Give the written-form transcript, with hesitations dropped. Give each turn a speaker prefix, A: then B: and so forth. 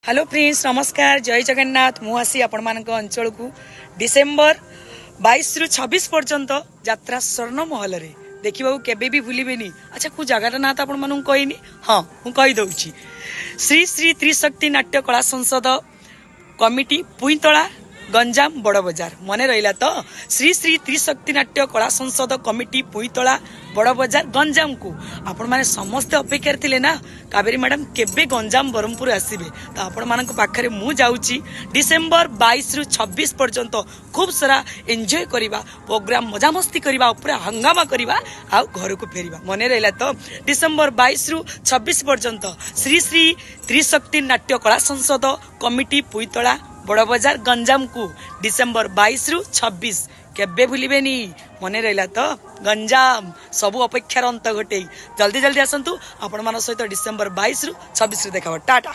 A: Hello Prince नमस्कार जय जगन्नाथ मुसी आपण मान अंचल को डिसेम्बर 22 रु 26 पर्यंत यात्रा स्वर्ण महल रे देखा केबे भी भूलिबेनी। अच्छा को जगार ना तो आपण कहनी हाँ मु कहीदे श्री श्री त्रिशक्ति नाट्य कला संसद कमिटी पुईतला गंजाम बड़ बजार मन रहा तो श्री श्री त्रिशक्ति नाट्य कला संसद कमिटी पुईतला बड़ बजार गंजाम को आपण माने समस्त अपेक्षा थिले ना कावेरी मैडम केबे गंजाम ब्रह्मपुर आसीबे तो आपण मानक पाखरे मु जाउची डिसेम्बर 22 रु 26 पर्यंत खूब सारा एंजॉय करिबा प्रोग्राम मजा मस्ती करिबा ऊपर हंगामा करिबा आ घर को फेरिबा मन रहा तो डिसेम्बर 22 रु 26 पर्यंत श्री श्री त्रिशक्ति नाट्य कला संसद कमिटी पुईतला बड़ बजार गंजाम को डिसेम्बर 22 रु 26 केबे भूलिबेनी मन रहा तो गंजाम सबु अपेक्षार अंत घटे जल्दी जल्दी आसतु आपण मान सहित डिसेम्बर 22 रु 26 देखा टाटा।